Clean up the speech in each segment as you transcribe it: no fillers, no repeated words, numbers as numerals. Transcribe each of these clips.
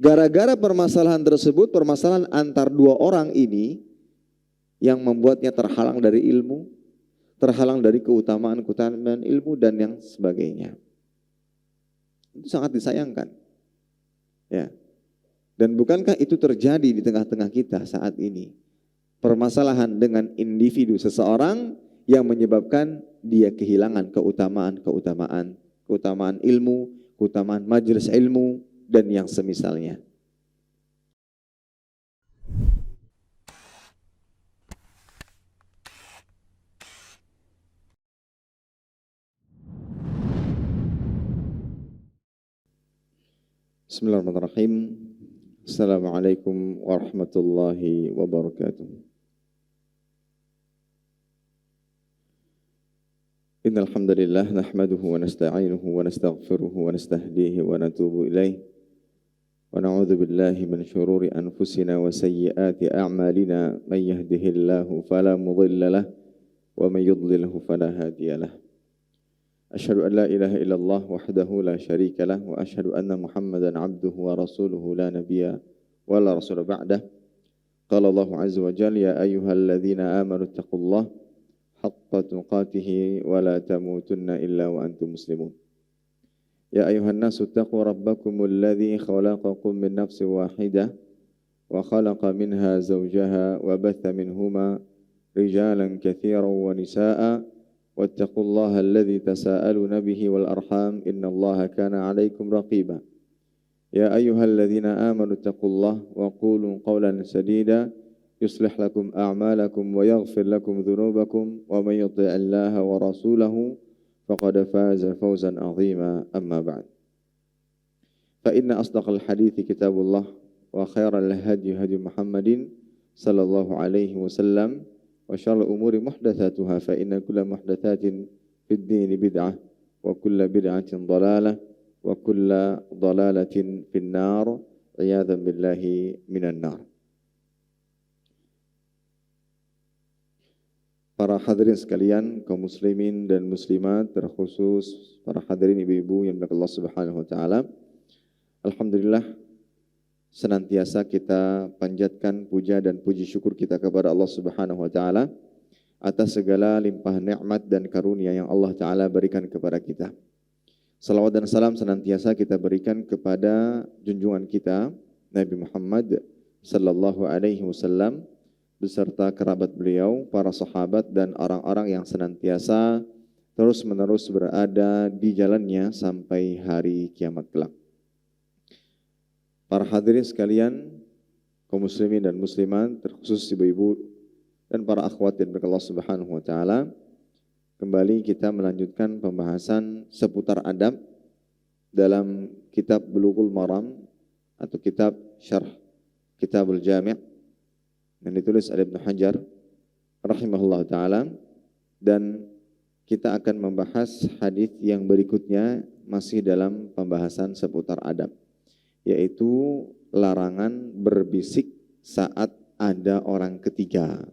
Gara-gara permasalahan tersebut, permasalahan antar dua orang ini yang membuatnya terhalang dari ilmu, terhalang dari keutamaan-keutamaan ilmu dan yang sebagainya. Itu sangat disayangkan. Ya. Dan bukankah itu terjadi di tengah-tengah kita saat ini? Permasalahan dengan individu seseorang yang menyebabkan dia kehilangan keutamaan ilmu, keutamaan majelis ilmu, dan yang semisalnya. Bismillahirrahmanirrahim. Assalamualaikum warahmatullahi wabarakatuh. Innal hamdalillah nahmaduhu wa nasta'inuhu wa nastaghfiruhu wa nastahdihi wa natubu ilaih. Wa na'udzu billahi min syururi anfusina wa sayyiati a'malina. May yahdihillahu fala mudilla lahu wa may yudlilhu fala hadiya lahu. Asyhadu an la ilaha illallah wahdahu la syarika lah wa asyhadu anna Muhammadan abduhu wa rasuluhu la nabiyya wa la rasul ba'dah. Qala Allah azza wa jalla ya ayyuhalladzina amanu taqullaha haqqa tuqatih wa la tamutunna illa wa antum muslimun. Ya ayuhan nasu taqu rabbakumul ladzi khalaqakum min nafsin wahidah wa khalaqa minha zawjaha wa batha minhuma rijalan katsiran wa nisaa'a wattaqullaha alladzi tasaaluna bihi wal arham innallaha kana 'alaikum raqiba. Ya ayyuhalladzina amanu taqullaha wa qulu qawlan sadida yuslih lakum a'malakum wa yaghfir lakum dhunubakum wa may yuti'illaha wa rasulahu faqad faza fawzan 'azima amma ba'd. Fa inna asdaqal hadithi kitabullah wa khairal hadi hadi Muhammadin sallallahu alaihi wasallam wa syarrul umuri muhdatsatuha fa inna kulla muhdatsatin fid din bid'ah wa kulla bid'atin dhalalah wa kulla dhalalatin fin nar iyadzan billahi minan nar. Para hadirin sekalian, kaum muslimin dan muslimat, terkhusus para hadirin ibu-ibu yang dimuliakan Allah Subhanahu wa taala. Alhamdulillah senantiasa kita panjatkan puja dan puji syukur kita kepada Allah Subhanahu wa taala atas segala limpah nikmat dan karunia yang Allah taala berikan kepada kita. Salawat dan salam senantiasa kita berikan kepada junjungan kita Nabi Muhammad sallallahu alaihi wasallam beserta kerabat beliau, para sahabat dan orang-orang yang senantiasa terus-menerus berada di jalannya sampai hari kiamat kelak. Para hadirin sekalian, kaum muslimin dan muslimat, terkhusus ibu-ibu dan para akhwat yang berkah Allah Subhanahu wa taala, kembali kita melanjutkan pembahasan seputar adab dalam kitab Bulughul Maram atau kitab Syarh Kitabul Jami' yang ditulis oleh Ibnu Hajar rahimahullah taala, dan kita akan membahas hadis yang berikutnya masih dalam pembahasan seputar adab, yaitu larangan berbisik saat ada orang ketiga.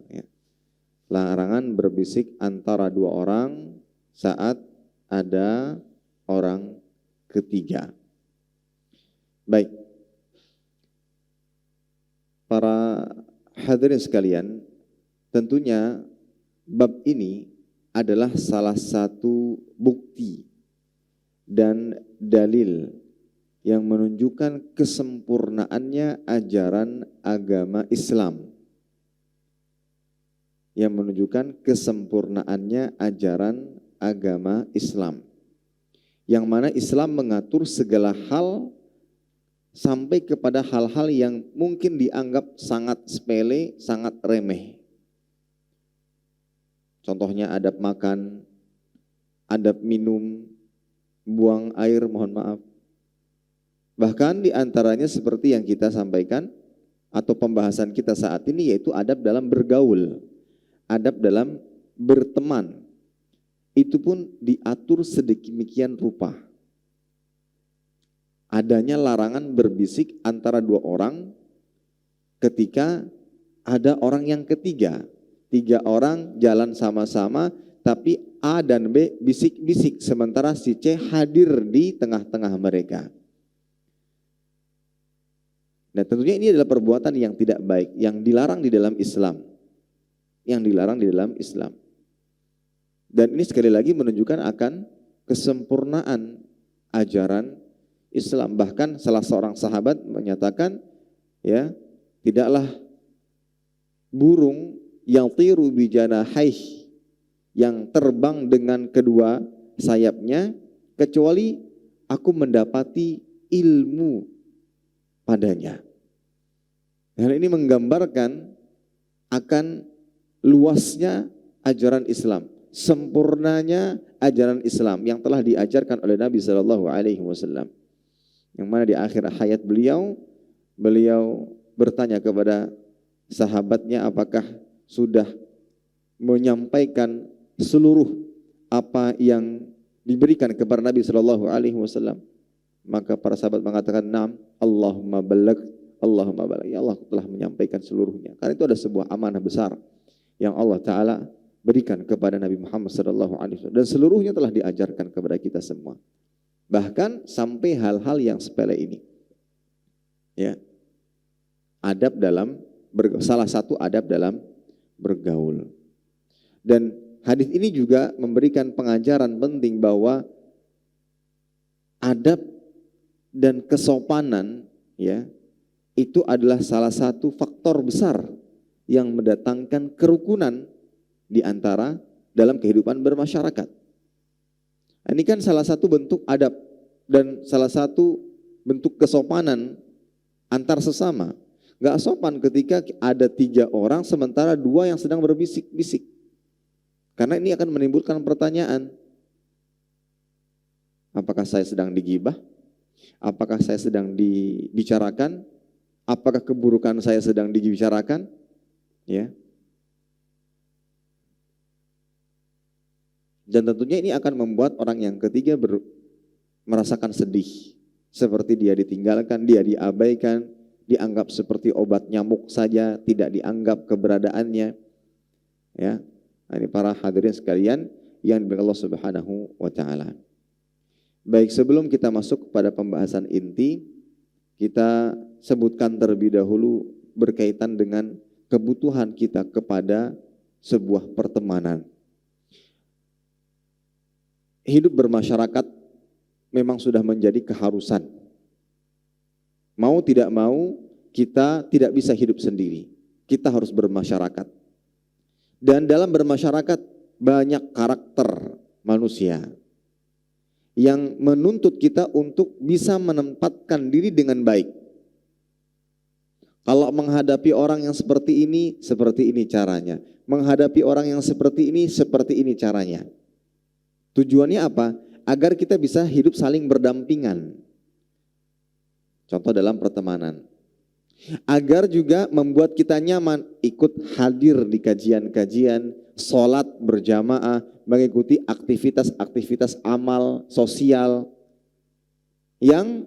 Larangan berbisik antara dua orang saat ada orang ketiga. Baik, para hadirin sekalian, tentunya bab ini adalah salah satu bukti dan dalil yang menunjukkan kesempurnaannya ajaran agama Islam. Yang menunjukkan kesempurnaannya ajaran agama Islam. Yang mana Islam mengatur segala hal sampai kepada hal-hal yang mungkin dianggap sangat sepele, sangat remeh. Contohnya adab makan, adab minum, buang air, mohon maaf. Bahkan diantaranya seperti yang kita sampaikan atau pembahasan kita saat ini, yaitu adab dalam bergaul, adab dalam berteman. Itu pun diatur sedemikian rupa. Adanya larangan berbisik antara dua orang ketika ada orang yang ketiga. Tiga orang jalan sama-sama, tapi A dan B bisik-bisik, sementara si C hadir di tengah-tengah mereka. Nah, tentunya ini adalah perbuatan yang tidak baik, yang dilarang di dalam Islam. Yang dilarang di dalam Islam. Dan ini sekali lagi menunjukkan akan kesempurnaan ajaran Islam. Bahkan salah seorang sahabat menyatakan, ya, tidaklah burung yang tiru bijanahaih, yang terbang dengan kedua sayapnya, kecuali aku mendapati ilmu padanya. Hal ini menggambarkan akan luasnya ajaran Islam, sempurnanya ajaran Islam yang telah diajarkan oleh Nabi Shallallahu Alaihi Wasallam. Yang mana di akhir hayat beliau bertanya kepada sahabatnya, apakah sudah menyampaikan seluruh apa yang diberikan kepada Nabi Shallallahu Alaihi Wasallam. Maka para sahabat mengatakan, "Naam, Allahumma baligh, Allahumma baligh." Ya Allah telah menyampaikan seluruhnya. Karena itu ada sebuah amanah besar yang Allah Ta'ala berikan kepada Nabi Muhammad Sallallahu Alaihi Wasallam, dan seluruhnya telah diajarkan kepada kita semua. Bahkan sampai hal-hal yang sepele ini, ya, adab dalam salah satu adab dalam bergaul. Dan hadis ini juga memberikan pengajaran penting bahwa adab dan kesopanan, ya, itu adalah salah satu faktor besar yang mendatangkan kerukunan di antara dalam kehidupan bermasyarakat. Ini kan salah satu bentuk adab dan salah satu bentuk kesopanan antar sesama. Gak sopan ketika ada 3 orang sementara 2 yang sedang berbisik-bisik. Karena ini akan menimbulkan pertanyaan, apakah saya sedang digibah? Apakah saya sedang dibicarakan? Apakah keburukan saya sedang dibicarakan? Ya. Dan tentunya ini akan membuat orang yang ketiga merasakan sedih. Seperti dia ditinggalkan, dia diabaikan, dianggap seperti obat nyamuk saja, tidak dianggap keberadaannya. Ya. Ini para hadirin sekalian yang diberkahi Allah Subhanahu wa taala. Baik, sebelum kita masuk kepada pembahasan inti, kita sebutkan terlebih dahulu berkaitan dengan kebutuhan kita kepada sebuah pertemanan. Hidup bermasyarakat memang sudah menjadi keharusan. Mau tidak mau, kita tidak bisa hidup sendiri. Kita harus bermasyarakat. Dan dalam bermasyarakat banyak karakter manusia yang menuntut kita untuk bisa menempatkan diri dengan baik. Kalau menghadapi orang yang seperti ini caranya. Menghadapi orang yang seperti ini caranya. Tujuannya apa? Agar kita bisa hidup saling berdampingan. Contoh dalam pertemanan. Agar juga membuat kita nyaman, ikut hadir di kajian-kajian, sholat berjamaah, mengikuti aktivitas-aktivitas amal sosial yang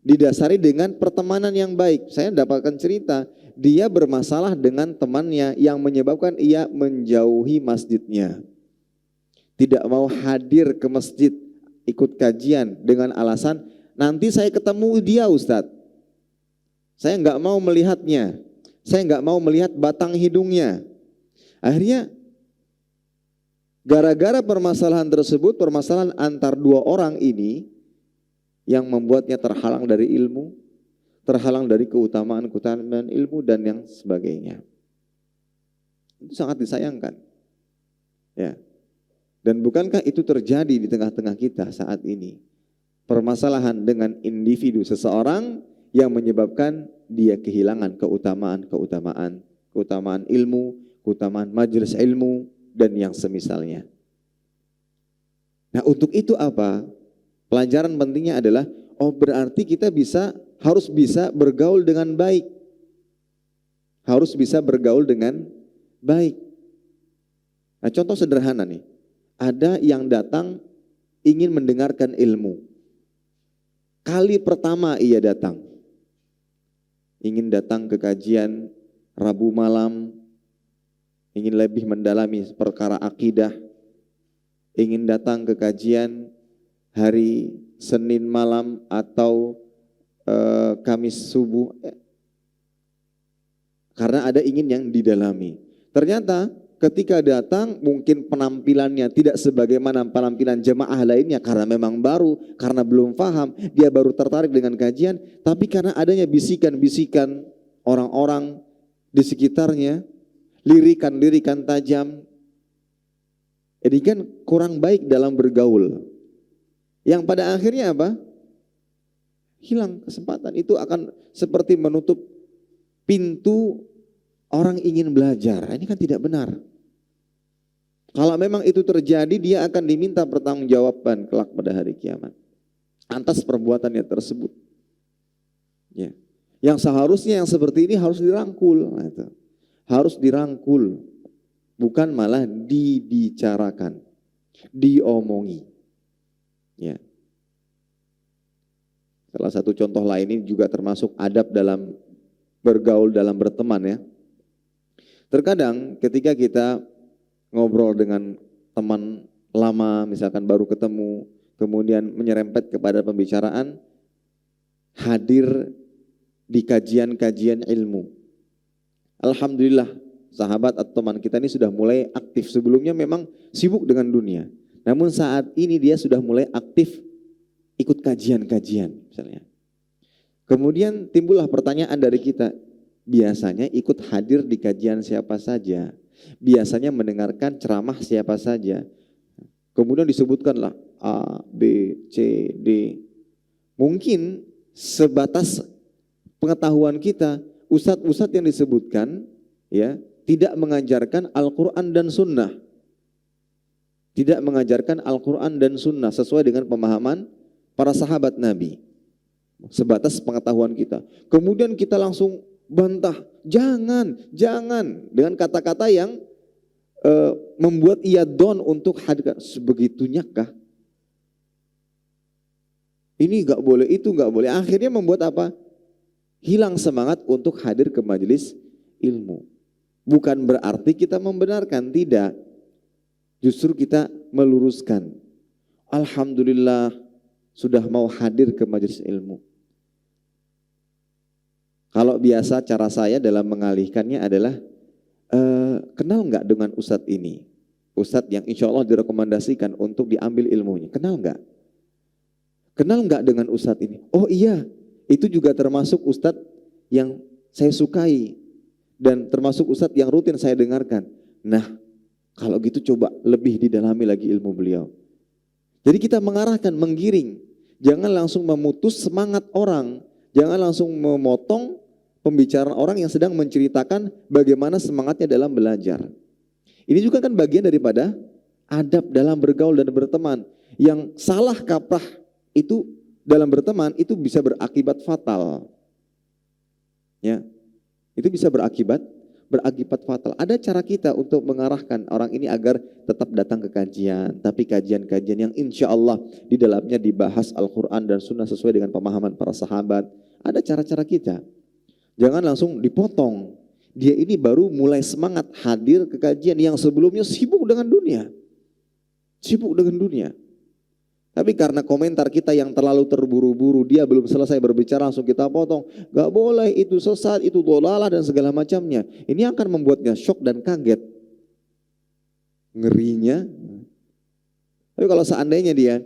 didasari dengan pertemanan yang baik. Saya dapatkan cerita, dia bermasalah dengan temannya yang menyebabkan ia menjauhi masjidnya. Tidak mau hadir ke masjid, ikut kajian dengan alasan, nanti saya ketemu dia Ustadz. Saya nggak mau melihatnya, saya nggak mau melihat batang hidungnya. Akhirnya gara-gara permasalahan tersebut, permasalahan antar 2 orang ini yang membuatnya terhalang dari ilmu, terhalang dari keutamaan ilmu dan yang sebagainya. Itu sangat disayangkan. Ya. Dan bukankah itu terjadi di tengah-tengah kita saat ini? Permasalahan dengan individu seseorang yang menyebabkan dia kehilangan keutamaan ilmu, keutamaan majelis ilmu, dan yang semisalnya. Nah, untuk itu apa? Pelajaran pentingnya adalah, berarti kita harus bisa bergaul dengan baik. Harus bisa bergaul dengan baik. Nah, contoh sederhana nih. Ada yang datang ingin mendengarkan ilmu. Kali pertama ia datang. Ingin datang ke kajian Rabu malam, ingin lebih mendalami perkara akidah, ingin datang ke kajian hari Senin malam atau Kamis subuh, Karena ada ingin yang didalami. Ternyata ketika datang mungkin penampilannya tidak sebagaimana penampilan jemaah lainnya karena memang baru, karena belum paham, dia baru tertarik dengan kajian, tapi karena adanya bisikan-bisikan orang-orang di sekitarnya, lirikan-lirikan tajam, jadi kan kurang baik dalam bergaul. Yang pada akhirnya apa? Hilang kesempatan. Itu akan seperti menutup pintu orang ingin belajar. Ini kan tidak benar. Kalau memang itu terjadi, dia akan diminta pertanggungjawaban kelak pada hari kiamat atas perbuatannya tersebut. Ya. Yang seharusnya yang seperti ini harus dirangkul. Nah, itu. Harus dirangkul, bukan malah dibicarakan, diomongi. Ya. Salah satu contoh lain ini juga termasuk adab dalam bergaul, dalam berteman ya. Terkadang ketika kita ngobrol dengan teman lama, misalkan baru ketemu, kemudian menyerempet kepada pembicaraan, hadir di kajian-kajian ilmu. Alhamdulillah, sahabat atau teman kita ini sudah mulai aktif. Sebelumnya memang sibuk dengan dunia. Namun saat ini dia sudah mulai aktif ikut kajian-kajian misalnya. Kemudian timbullah pertanyaan dari kita, biasanya ikut hadir di kajian siapa saja? Biasanya mendengarkan ceramah siapa saja? Kemudian disebutkanlah A, B, C, D. Mungkin sebatas pengetahuan kita, ustadz-ustadz yang disebutkan ya tidak mengajarkan Al-Quran dan Sunnah. Tidak mengajarkan Al-Quran dan Sunnah sesuai dengan pemahaman para sahabat Nabi. Sebatas pengetahuan kita. Kemudian kita langsung bantah, jangan dengan kata-kata yang membuat ia down untuk hadir. Sebegitunya kah? Ini gak boleh, itu gak boleh. Akhirnya membuat apa? Hilang semangat untuk hadir ke majelis ilmu. Bukan berarti kita membenarkan, tidak. Justru kita meluruskan. Alhamdulillah sudah mau hadir ke majelis ilmu. Kalau biasa cara saya dalam mengalihkannya adalah kenal nggak dengan ustadz ini? Ustadz yang insya Allah direkomendasikan untuk diambil ilmunya. Kenal nggak? Kenal nggak dengan ustadz ini? Oh iya, itu juga termasuk ustadz yang saya sukai dan termasuk ustadz yang rutin saya dengarkan. Nah, kalau gitu coba lebih didalami lagi ilmu beliau. Jadi kita mengarahkan, menggiring. Jangan langsung memutus semangat orang. Jangan langsung memotong pembicaraan orang yang sedang menceritakan bagaimana semangatnya dalam belajar. Ini juga kan bagian daripada adab dalam bergaul dan berteman. Yang salah kaprah itu dalam berteman itu bisa berakibat fatal. Ya, itu bisa berakibat fatal. Ada cara kita untuk mengarahkan orang ini agar tetap datang ke kajian. Tapi kajian-kajian yang insya Allah di dalamnya dibahas Al-Quran dan Sunnah sesuai dengan pemahaman para sahabat. Ada cara-cara kita. Jangan langsung dipotong. Dia ini baru mulai semangat hadir ke kajian yang sebelumnya sibuk dengan dunia. Sibuk dengan dunia. Tapi karena komentar kita yang terlalu terburu-buru, dia belum selesai berbicara langsung kita potong. Gak boleh, itu sesat, itu dhalalah dan segala macamnya. Ini akan membuatnya shock dan kaget. Ngerinya. Tapi kalau seandainya dia,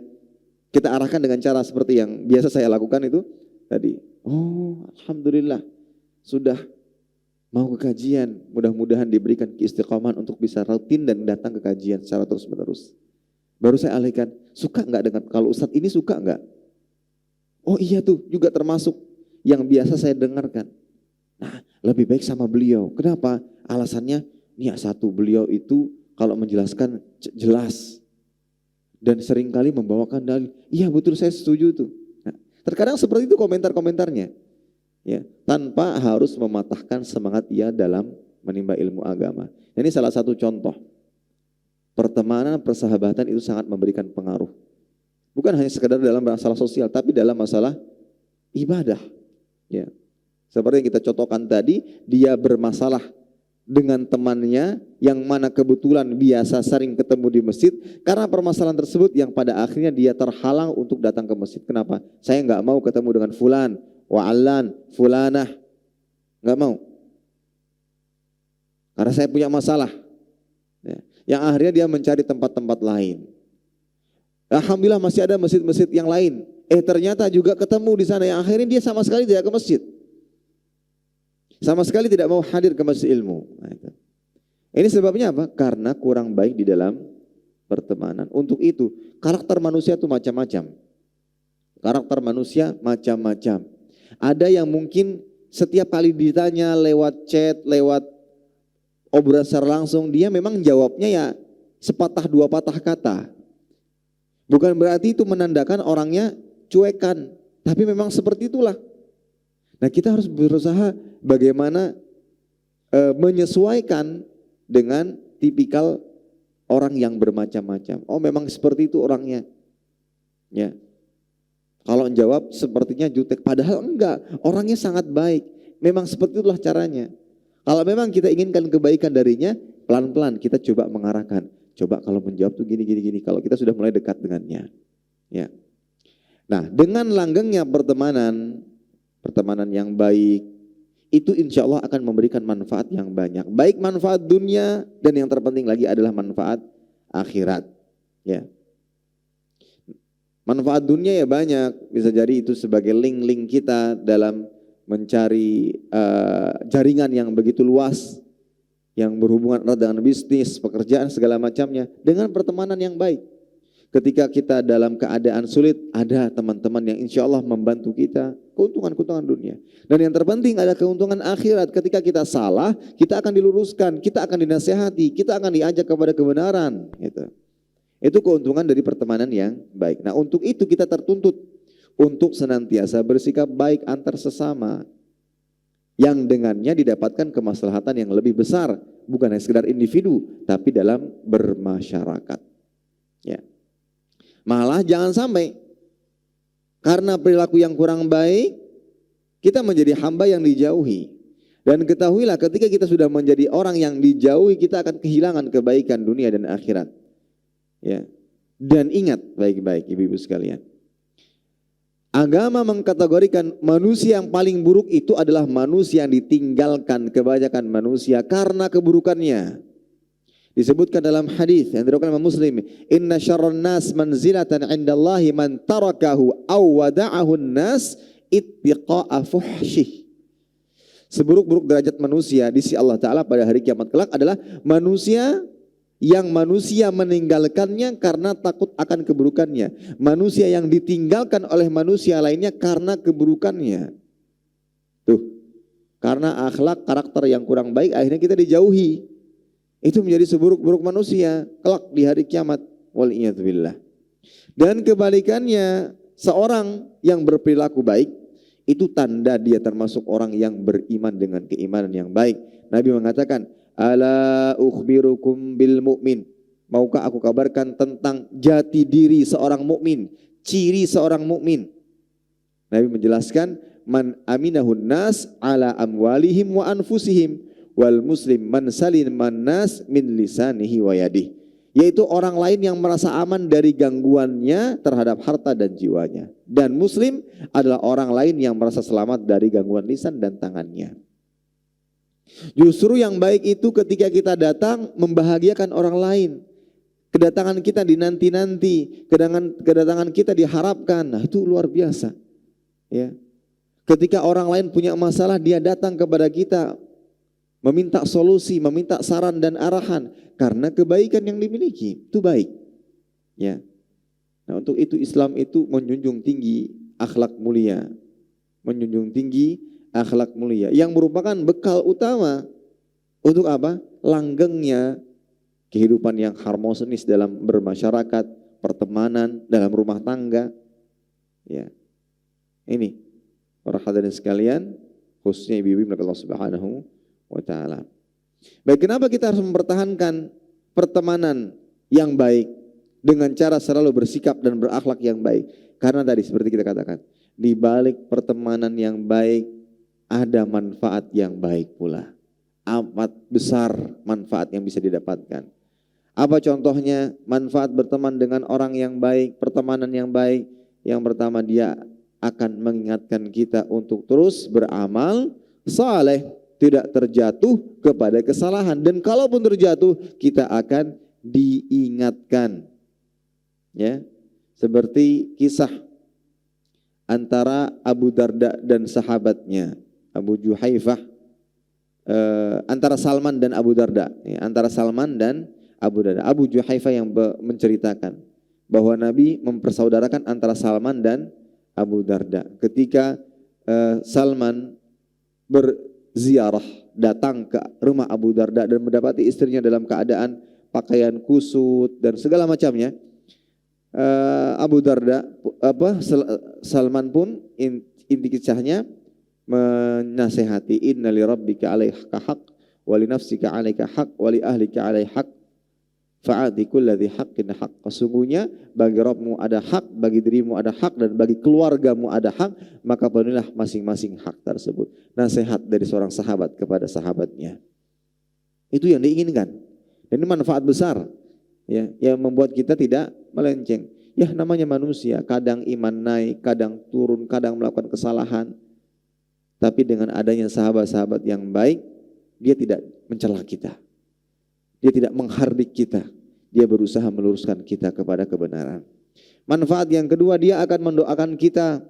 kita arahkan dengan cara seperti yang biasa saya lakukan itu tadi. Oh, alhamdulillah sudah mau ke kajian. Mudah-mudahan diberikan keistiqomahan untuk bisa rutin dan datang ke kajian secara terus-menerus. Baru saya alihkan, suka nggak dengan, kalau Ustadz ini suka nggak? Oh iya tuh, juga termasuk yang biasa saya dengarkan. Nah, lebih baik sama beliau. Kenapa? Alasannya, nih satu, beliau itu kalau menjelaskan jelas. Dan seringkali membawakan dalil. Iya betul, saya setuju tuh. Nah, terkadang seperti itu komentar-komentarnya. Ya, tanpa harus mematahkan semangat ia dalam menimba ilmu agama. Ini salah satu contoh. Pertemanan, persahabatan itu sangat memberikan pengaruh. Bukan hanya sekedar dalam masalah sosial, tapi dalam masalah ibadah. Ya. Seperti yang kita contohkan tadi, dia bermasalah dengan temannya yang mana kebetulan biasa sering ketemu di masjid. Karena permasalahan tersebut yang pada akhirnya dia terhalang untuk datang ke masjid. Kenapa? Saya nggak mau ketemu dengan fulan, wa'allan, fulanah. Nggak mau. karena saya punya masalah. Ya. Yang akhirnya dia mencari tempat-tempat lain. Alhamdulillah masih ada masjid-masjid yang lain. Ternyata juga ketemu di sana yang akhirnya dia sama sekali tidak ke masjid. Sama sekali tidak mau hadir ke masjid ilmu. Nah, itu. Ini sebabnya apa? Karena kurang baik di dalam pertemanan. Untuk itu, karakter manusia itu macam-macam. Karakter manusia macam-macam. Ada yang mungkin setiap kali ditanya lewat chat, lewat obrolan secara langsung, dia memang jawabnya ya sepatah dua patah kata. Bukan berarti itu menandakan orangnya cuekan, tapi memang seperti itulah. Nah, kita harus berusaha bagaimana menyesuaikan dengan tipikal orang yang bermacam-macam. Oh, memang seperti itu orangnya. Ya. Kalau jawab sepertinya jutek, padahal enggak, orangnya sangat baik. Memang seperti itulah caranya. Kalau memang kita inginkan kebaikan darinya, pelan-pelan kita coba mengarahkan. Coba kalau menjawab tuh gini. Kalau kita sudah mulai dekat dengannya. Ya. Nah, dengan langgengnya pertemanan yang baik, itu insya Allah akan memberikan manfaat yang banyak. Baik manfaat dunia dan yang terpenting lagi adalah manfaat akhirat. Ya. Manfaat dunia ya banyak, bisa jadi itu sebagai link-link kita dalam mencari jaringan yang begitu luas, yang berhubungan erat dengan bisnis, pekerjaan, segala macamnya, dengan pertemanan yang baik. Ketika kita dalam keadaan sulit, ada teman-teman yang insya Allah membantu kita, keuntungan-keuntungan dunia. Dan yang terpenting ada keuntungan akhirat. Ketika kita salah, kita akan diluruskan, kita akan dinasihati, kita akan diajak kepada kebenaran. Itu keuntungan dari pertemanan yang baik. Nah, untuk itu kita tertuntut untuk senantiasa bersikap baik antar sesama, yang dengannya didapatkan kemaslahatan yang lebih besar, bukan hanya sekedar individu, tapi dalam bermasyarakat. Ya. Malah jangan sampai karena perilaku yang kurang baik, kita menjadi hamba yang dijauhi. Dan ketahuilah ketika kita sudah menjadi orang yang dijauhi, kita akan kehilangan kebaikan dunia dan akhirat. Ya. Dan ingat baik-baik ibu-ibu sekalian, agama mengkategorikan manusia yang paling buruk itu adalah manusia yang ditinggalkan kebanyakan manusia karena keburukannya. Disebutkan dalam hadis yang diriwayatkan Imam Muslim, inna syarran nas manzilatan 'indallahi man tarakahu aw wada'ahu an-nas ittiqa'a fuhsyih. Seburuk-buruk derajat manusia di sisi Allah Ta'ala pada hari kiamat kelak adalah manusia yang manusia meninggalkannya karena takut akan keburukannya. Manusia yang ditinggalkan oleh manusia lainnya karena keburukannya. Tuh, karena akhlak karakter yang kurang baik akhirnya kita dijauhi. Itu menjadi seburuk-buruk manusia kelak di hari kiamat. Wal'iyadzubillah. Dan kebalikannya, seorang yang berperilaku baik itu tanda dia termasuk orang yang beriman dengan keimanan yang baik. Nabi mengatakan, ala ukhbirukum bil mu'min. Maukah aku kabarkan tentang jati diri seorang mukmin, ciri seorang mukmin? Nabi menjelaskan, man aminahun nas ala amwalihim wa anfusihim wal muslim man saliman nas min lisanihi wa yadihi. Yaitu orang lain yang merasa aman dari gangguannya terhadap harta dan jiwanya. Dan muslim adalah orang lain yang merasa selamat dari gangguan lisan dan tangannya. Justru yang baik itu ketika kita datang membahagiakan orang lain. Kedatangan kita dinanti-nanti, kedatangan kita diharapkan. Nah, itu luar biasa. Ya. Ketika orang lain punya masalah, dia datang kepada kita meminta solusi, meminta saran dan arahan karena kebaikan yang dimiliki. Itu baik. Ya. Nah, untuk itu Islam itu menjunjung tinggi akhlak mulia. Menjunjung tinggi akhlak mulia yang merupakan bekal utama untuk apa? Langgengnya kehidupan yang harmonis dalam bermasyarakat, pertemanan, dalam rumah tangga. Ya. Ini para hadirin sekalian, khususnya ibu-ibu Allah Subhanahu wa taala. Baik, kenapa kita harus mempertahankan pertemanan yang baik dengan cara selalu bersikap dan berakhlak yang baik? Karena tadi seperti kita katakan, di balik pertemanan yang baik ada manfaat yang baik pula. Amat besar manfaat yang bisa didapatkan. Apa contohnya manfaat berteman dengan orang yang baik, pertemanan yang baik? Yang pertama, dia akan mengingatkan kita untuk terus beramal saleh. tidak terjatuh kepada kesalahan. Dan kalaupun terjatuh, kita akan diingatkan. Ya, seperti kisah antara Abu Darda dan sahabatnya, Abu Juhaifah, antara Salman dan Abu Darda. Ya, antara Salman dan Abu Darda. Abu Juhaifah yang menceritakan bahwa Nabi mempersaudarakan antara Salman dan Abu Darda. Ketika Salman berziarah, datang ke rumah Abu Darda dan mendapati istrinya dalam keadaan pakaian kusut dan segala macamnya, Abu Darda, Salman pun inti kisahnya menasehati, inna li rabbika 'alaika haq wa li nafsika 'alaika haq wa li ahlika 'alaika haq fa'ati kulladzi haqqin haqq. Sesungguhnya bagi Rabbmu ada hak, bagi dirimu ada hak, dan bagi keluargamu ada hak, maka penuhilah masing-masing hak tersebut. Nasihat dari seorang sahabat kepada sahabatnya. Itu yang diinginkan. Dan ini manfaat besar, ya, yang membuat kita tidak melenceng. Ya, namanya manusia, kadang iman naik, kadang turun, kadang melakukan kesalahan. Tapi dengan adanya sahabat-sahabat yang baik, dia tidak mencela kita. Dia tidak menghardik kita. Dia berusaha meluruskan kita kepada kebenaran. Manfaat yang kedua, dia akan mendoakan kita.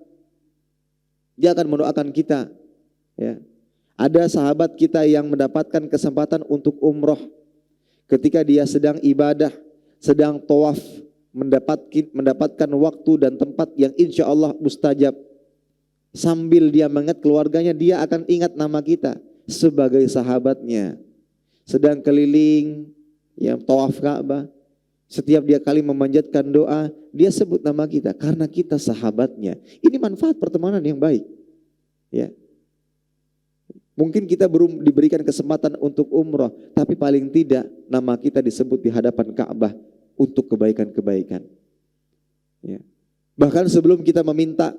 Dia akan mendoakan kita. Ya. Ada sahabat kita yang mendapatkan kesempatan untuk umroh. Ketika dia sedang ibadah, sedang tawaf, mendapatkan waktu dan tempat yang insya Allah mustajab. Sambil dia mengingat keluarganya, dia akan ingat nama kita sebagai sahabatnya. Sedang keliling, ya, tawaf Ka'bah, setiap dia kali memanjatkan doa, dia sebut nama kita karena kita sahabatnya. Ini manfaat pertemanan yang baik. Ya. Mungkin kita belum diberikan kesempatan untuk umroh, tapi paling tidak nama kita disebut di hadapan Ka'bah untuk kebaikan-kebaikan. Ya. Bahkan sebelum kita meminta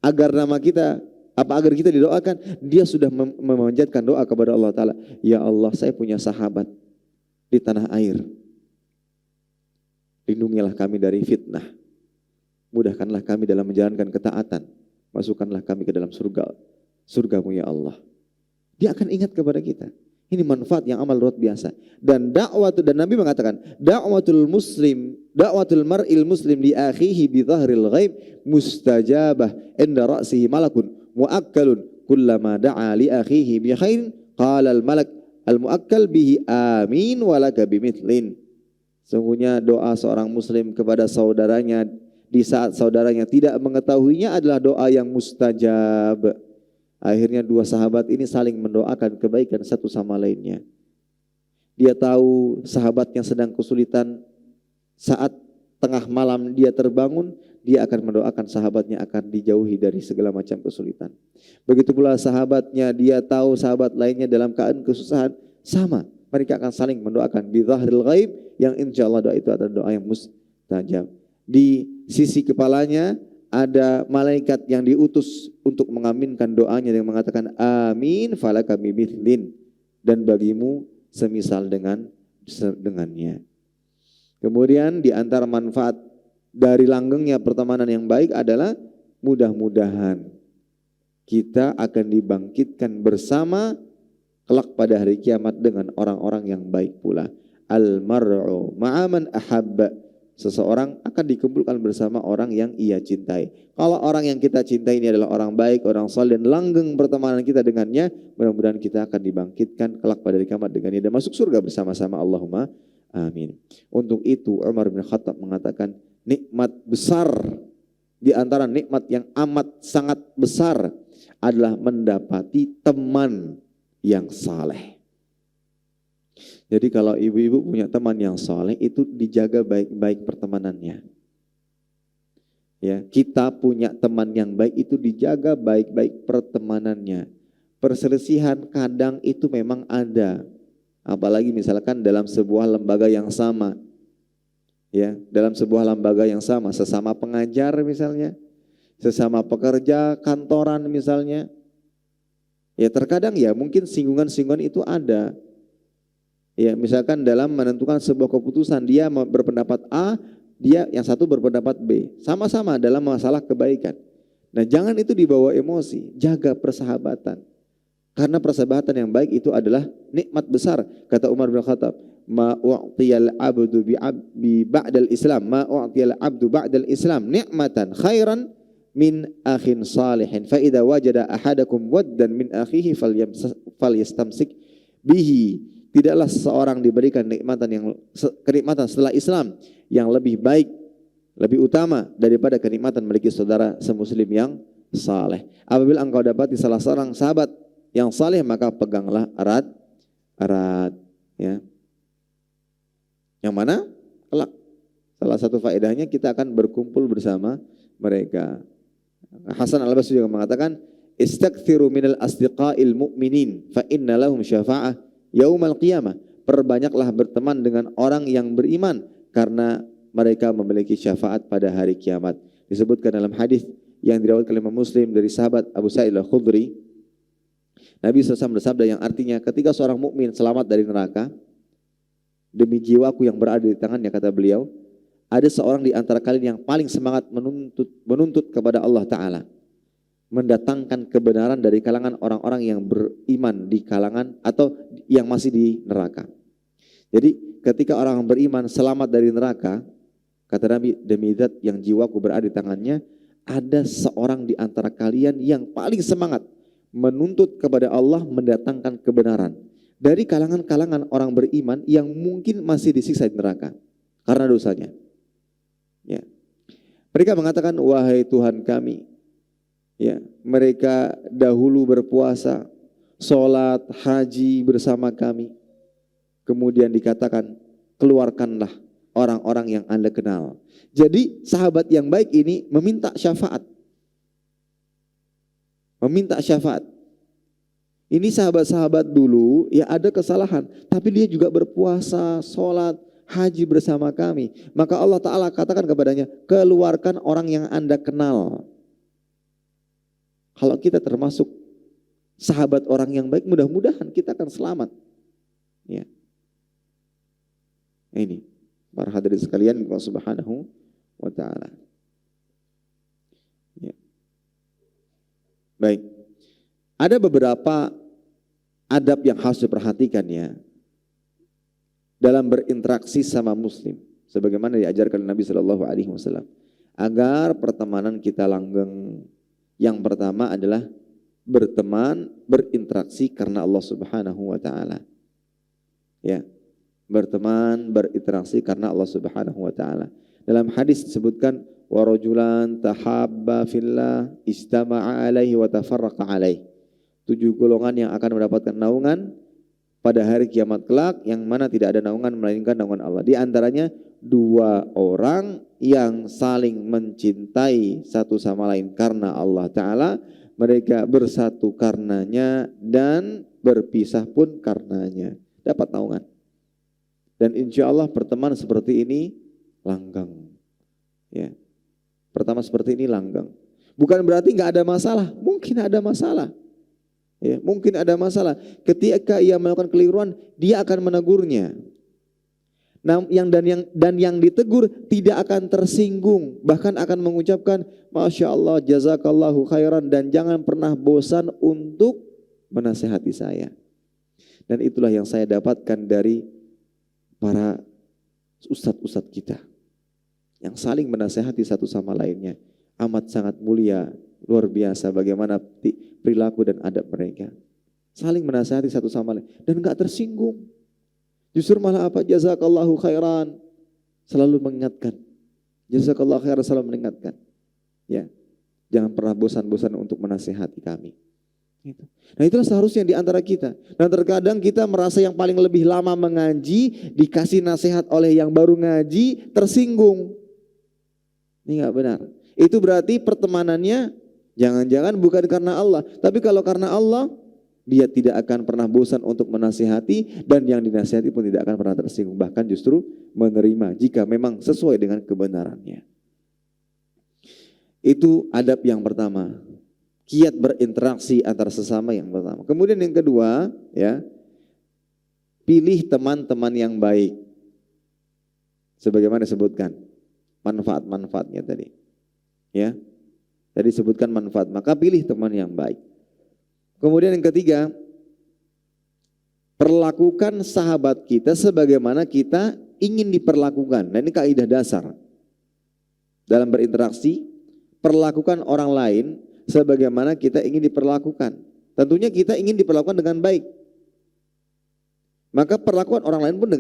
agar nama kita, agar kita didoakan, dia sudah memanjatkan doa kepada Allah Ta'ala. Ya Allah, saya punya sahabat di tanah air. Lindungilah kami dari fitnah. Mudahkanlah kami dalam menjalankan ketaatan. Masukkanlah kami ke dalam surgamu ya Allah. Dia akan ingat kepada kita. Ini manfaat yang amal luar biasa. Dan Nabi mengatakan, da'watul mar'il muslim li akhihi bi dhahril ghaib mustajabah inda ra'sihi malakun muakkalun kullama da'a li akhihi bi khairin qala al malak al muakkal bihi amin walaka bimithlin. Sungguhnya doa seorang muslim kepada saudaranya di saat saudaranya tidak mengetahuinya adalah doa yang mustajab. Akhirnya dua sahabat ini saling mendoakan kebaikan satu sama lainnya. Dia tahu sahabatnya sedang kesulitan, saat tengah malam dia terbangun, dia akan mendoakan sahabatnya akan dijauhi dari segala macam kesulitan. Begitu pula sahabatnya, dia tahu sahabat lainnya dalam keadaan kesusahan, sama. Mereka akan saling mendoakan bidzahril ghaib, yang insya Allah doa itu adalah doa yang mustajab. Di sisi kepalanya ada malaikat yang diutus untuk mengaminkan doanya yang mengatakan amin falaka bimithlin, dan bagimu semisal dengannya. Kemudian di antara manfaat dari langgengnya pertemanan yang baik adalah mudah-mudahan kita akan dibangkitkan bersama kelak pada hari kiamat dengan orang-orang yang baik pula. Al-mar'u ma'aman ahabba. Seseorang akan dikumpulkan bersama orang yang ia cintai. Kalau orang yang kita cintai ini adalah orang baik, orang saleh, dan langgeng pertemanan kita dengannya, mudah-mudahan kita akan dibangkitkan kelak pada hari kiamat dengannya dan masuk surga bersama-sama. Allahumma amin. Untuk itu Umar bin Khattab mengatakan, nikmat besar di antara nikmat yang amat sangat besar adalah mendapati teman yang saleh. Jadi kalau ibu-ibu punya teman yang saleh, itu dijaga baik-baik pertemanannya. Ya, kita punya teman yang baik, itu dijaga baik-baik pertemanannya. Perselisihan kadang itu memang ada. Apalagi misalkan dalam sebuah lembaga yang sama. Ya, dalam sebuah lembaga yang sama, sesama pengajar misalnya, sesama pekerja kantoran misalnya. Ya, terkadang ya mungkin singgungan-singgungan itu ada. Ya, misalkan dalam menentukan sebuah keputusan, dia berpendapat A, dia yang satu berpendapat B, sama-sama dalam masalah kebaikan. Nah, jangan itu dibawa emosi, jaga persahabatan. Karena persahabatan yang baik itu adalah nikmat besar. Kata Umar bin Khattab, ma u'tiyal abdu bi ba'dal Islam, ma u'tiyal abdu ba'dal Islam ni'matan khairan min akhin salihin fa idza wajada ahadakum waddan min akhihi falyastamsik bihi. Tidaklah seseorang diberikan kenikmatan setelah Islam yang lebih baik, lebih utama daripada kenikmatan memiliki saudara semuslim yang saleh. Apabila engkau dapati salah seorang sahabat yang saleh, maka peganglah erat, ya. Yang mana? Kelak. Salah satu faedahnya kita akan berkumpul bersama mereka. Hasan Al-Basri juga mengatakan, "Istakthiru minal asdiqail mu'minin fa inna lahum syafa'ah yaumal qiyamah." Perbanyaklah berteman dengan orang yang beriman karena mereka memiliki syafaat pada hari kiamat. Disebutkan dalam hadis yang diriwayatkan oleh Imam Muslim dari sahabat Abu Sa'id Al-Khudri, Nabi SAW bersabda yang artinya ketika seorang mukmin selamat dari neraka, demi jiwaku yang berada di tangannya, kata beliau, ada seorang di antara kalian yang paling semangat menuntut kepada Allah Ta'ala, mendatangkan kebenaran dari kalangan orang-orang yang beriman di kalangan atau yang masih di neraka. Jadi ketika orang beriman selamat dari neraka, kata Nabi, demi zat yang jiwaku berada di tangannya, ada seorang di antara kalian yang paling semangat menuntut kepada Allah mendatangkan kebenaran dari kalangan-kalangan orang beriman yang mungkin masih disiksa di neraka karena dosanya. Ya. Mereka mengatakan, wahai Tuhan kami, ya, mereka dahulu berpuasa, sholat, haji bersama kami. Kemudian dikatakan, keluarkanlah orang-orang yang Anda kenal. Jadi sahabat yang baik ini meminta syafaat. Meminta syafaat. Ini sahabat-sahabat dulu ya ada kesalahan, tapi dia juga berpuasa, sholat, haji bersama kami. Maka Allah Ta'ala katakan kepadanya, keluarkan orang yang Anda kenal. Kalau kita termasuk sahabat orang yang baik, mudah-mudahan kita akan selamat. Ya. Ini para hadirin sekalian, Allah Subhanahu wa Ta'ala. Ya. Baik, ada beberapa adab yang harus diperhatikan ya dalam berinteraksi sama muslim, sebagaimana diajarkan Nabi Shallallahu Alaihi Wasallam, agar pertemanan kita langgeng. Yang pertama adalah berteman, berinteraksi karena Allah Subhanahu Wa Taala. Ya, berteman, berinteraksi karena Allah Subhanahu Wa Taala. Dalam hadis disebutkan, wa rajulan tahabba fillah istama'a alaihi wa tafarraqa alaihi. 7 golongan yang akan mendapatkan naungan pada hari kiamat kelak, yang mana tidak ada naungan melainkan naungan Allah. Di antaranya 2 orang yang saling mencintai satu sama lain karena Allah Ta'ala, mereka bersatu karenanya dan berpisah pun karenanya, dapat naungan. Dan insya Allah pertemanan seperti ini langgeng. Ya. Pertama seperti ini langgeng. Bukan berarti nggak ada masalah, mungkin ada masalah. Ya, mungkin ada masalah. Ketika ia melakukan keliruan, dia akan menegurnya. Nah, yang ditegur tidak akan tersinggung, bahkan akan mengucapkan Masya Allah, jazakallahu khairan, dan jangan pernah bosan untuk menasihati saya. Dan itulah yang saya dapatkan dari para ustadz-ustadz kita, yang saling menasihati satu sama lainnya. Amat sangat mulia, luar biasa bagaimana perilaku dan adab mereka. Saling menasihati satu sama lain dan enggak tersinggung. Justru malah apa? Jazakallahu khairan. Selalu mengingatkan. Jazakallahu khairan, selalu mengingatkan. Ya. Jangan pernah bosan-bosan untuk menasihati kami. Nah, itulah seharusnya di antara kita. Dan terkadang kita merasa yang paling lebih lama mengaji, dikasih nasihat oleh yang baru ngaji, tersinggung. Ini enggak benar. Itu berarti pertemanannya jangan-jangan bukan karena Allah. Tapi kalau karena Allah, dia tidak akan pernah bosan untuk menasihati, dan yang dinasihati pun tidak akan pernah tersinggung. Bahkan justru menerima jika memang sesuai dengan kebenarannya. Itu adab yang pertama. Kiat berinteraksi antar sesama yang pertama. Kemudian yang kedua, ya, pilih teman-teman yang baik. Sebagaimana disebutkan manfaat-manfaatnya tadi. Ya, tadi sebutkan manfaat, maka pilih teman yang baik. Kemudian yang ketiga, Perlakukan sahabat kita sebagaimana kita ingin diperlakukan. Nah, ini kaidah dasar. Dalam berinteraksi, perlakukan orang lain sebagaimana kita ingin diperlakukan. Tentunya kita ingin diperlakukan dengan baik. Maka perlakuan orang lain pun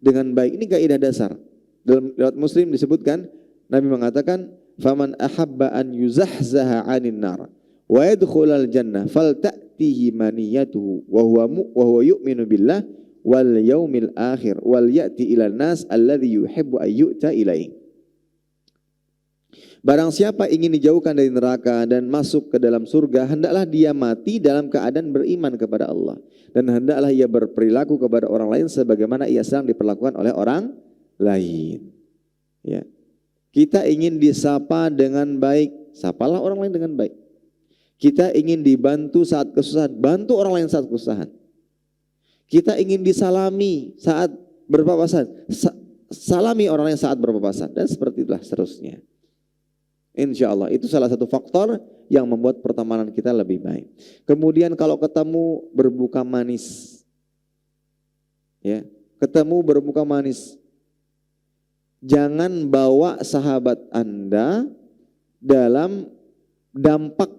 dengan baik. Ini kaidah dasar. Dalam riwayat Muslim disebutkan, Nabi mengatakan, "Faman ahabba an yuzahzaha 'anil nar wa yadkhulal jannah falta'tihi maniyatuhu wa huwa yu'minu billah wal yaumil akhir wal ya'ti ilan nas alladhi yuhibbu ay yu'ta ilaihi." Barang siapa ingin dijauhkan dari neraka dan masuk ke dalam surga, hendaklah dia mati dalam keadaan beriman kepada Allah. Dan hendaklah ia berperilaku kepada orang lain sebagaimana ia sedang diperlakukan oleh orang lain. Ya. Kita ingin disapa dengan baik, sapalah orang lain dengan baik. Kita ingin dibantu saat kesusahan, bantu orang lain saat kesusahan. Kita ingin disalami saat berpapasan, salami orang lain saat berpapasan, dan seperti itulah seterusnya. Insya Allah itu salah satu faktor yang membuat pertemanan kita lebih baik. Kemudian kalau ketemu berbuka manis, ya, ketemu berbuka manis, jangan bawa sahabat Anda dalam dampak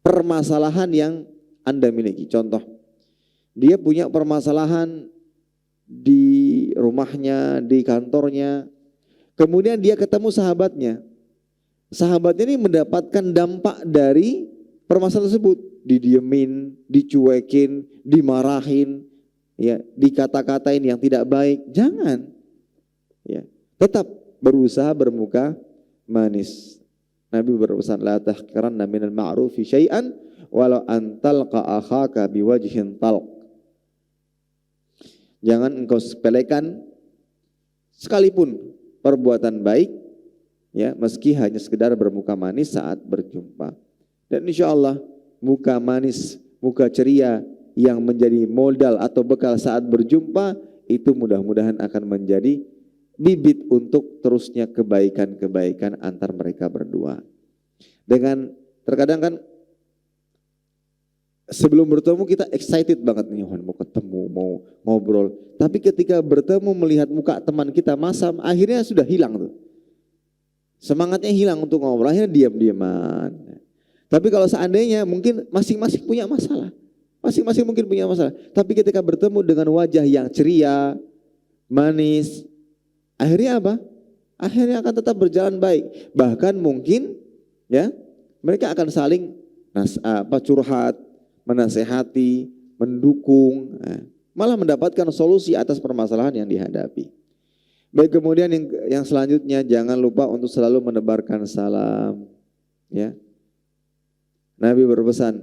permasalahan yang Anda miliki. Contoh, dia punya permasalahan di rumahnya, di kantornya, kemudian dia ketemu sahabatnya. Sahabatnya ini mendapatkan dampak dari permasalahan tersebut, didiemin, dicuekin, dimarahin, ya, dikata-katain yang tidak baik. Jangan, ya, tetap berusaha bermuka manis. Nabi berpesan, la tahqiranna minal ma'rufi syai'an walau an talqa akhaka biwajhin talq. Jangan engkau sepelekan sekalipun perbuatan baik, ya, meski hanya sekedar bermuka manis saat berjumpa. Dan insya Allah muka manis, muka ceria yang menjadi modal atau bekal saat berjumpa itu mudah-mudahan akan menjadi bibit untuk terusnya kebaikan-kebaikan antar mereka berdua. Dengan terkadang kan sebelum bertemu kita excited banget nih, mau ketemu, mau ngobrol. Tapi ketika bertemu melihat muka teman kita masam, akhirnya sudah hilang tuh. Semangatnya hilang untuk ngobrol, akhirnya diam-diaman. Tapi kalau seandainya mungkin masing-masing punya masalah. Masing-masing mungkin punya masalah. Tapi ketika bertemu dengan wajah yang ceria, manis, akhirnya apa? Akhirnya akan tetap berjalan baik. Bahkan mungkin, ya, mereka akan saling curhat, menasehati, mendukung, malah mendapatkan solusi atas permasalahan yang dihadapi. Baik, kemudian yang selanjutnya jangan lupa untuk selalu menebarkan salam. Ya, Nabi berpesan,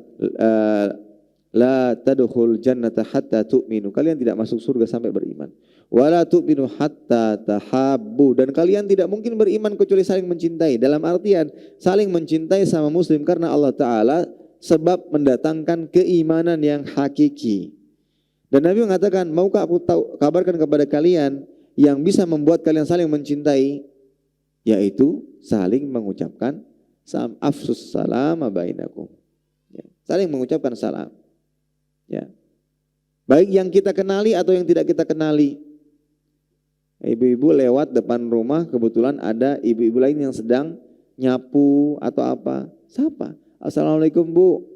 la tadkhul jannata hatta tu'minu. Kalian tidak masuk surga sampai beriman. Wala tu'minu hatta tahabbu. Dan kalian tidak mungkin beriman kecuali saling mencintai. Dalam artian saling mencintai sama muslim karena Allah Ta'ala sebab mendatangkan keimanan yang hakiki. Dan Nabi mengatakan, maukah aku kabarkan kepada kalian yang bisa membuat kalian saling mencintai, yaitu saling mengucapkan salam, afsus salam bainakum. Ya, saling mengucapkan salam. Ya. Baik yang kita kenali atau yang tidak kita kenali. Ibu-ibu lewat depan rumah, kebetulan ada ibu-ibu lain yang sedang nyapu atau apa. Sapa? Assalamualaikum Bu.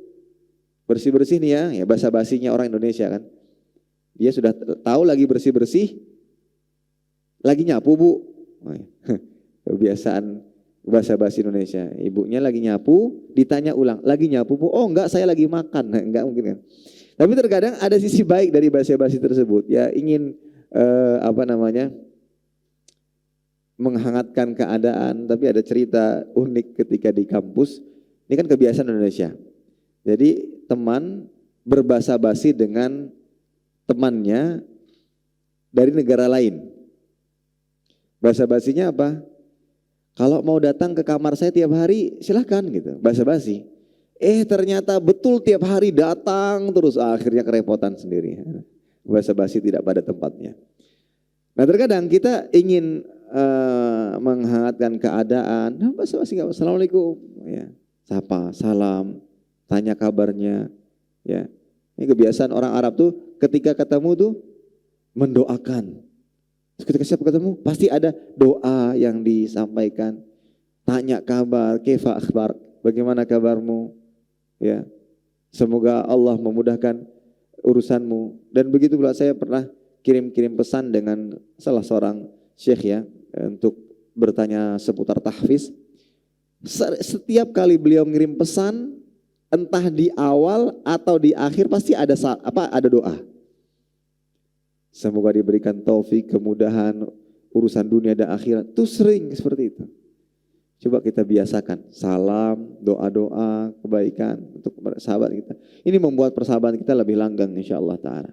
Bersih-bersih nih ya, basa-basinya orang Indonesia kan. Dia sudah tahu lagi bersih-bersih, lagi nyapu Bu. Kebiasaan basa-basi Indonesia. Ibunya lagi nyapu, ditanya ulang, lagi nyapu Bu? Oh enggak, saya lagi makan. Enggak mungkin kan. Tapi terkadang ada sisi baik dari basa-basi tersebut. Ya ingin menghangatkan keadaan. Tapi ada cerita unik ketika di kampus. Ini kan kebiasaan Indonesia. Jadi teman berbasa-basi dengan temannya dari negara lain. Basa-basinya apa? Kalau mau datang ke kamar saya tiap hari silahkan gitu, basa-basi. Ternyata betul tiap hari datang terus, akhirnya kerepotan sendiri. Basa-basi tidak pada tempatnya. Nah terkadang kita ingin menghangatkan keadaan, basa-basi nggak, assalamualaikum, ya, sapa, salam, tanya kabarnya, ya. Ini kebiasaan orang Arab tuh ketika ketemu tuh mendoakan. Terus ketika siapa ketemu pasti ada doa yang disampaikan. Tanya kabar, kaifa akhbar, bagaimana kabarmu? Ya. Semoga Allah memudahkan urusanmu. Dan begitu pula saya pernah kirim-kirim pesan dengan salah seorang syekh ya untuk bertanya seputar tahfiz. Setiap kali beliau ngirim pesan, entah di awal atau di akhir pasti ada ada doa. Semoga diberikan taufik, kemudahan urusan dunia dan akhirat. Itu sering seperti itu. Coba kita biasakan salam, doa-doa, kebaikan untuk sahabat kita. Ini membuat persahabatan kita lebih langgeng insyaallah ta'ala.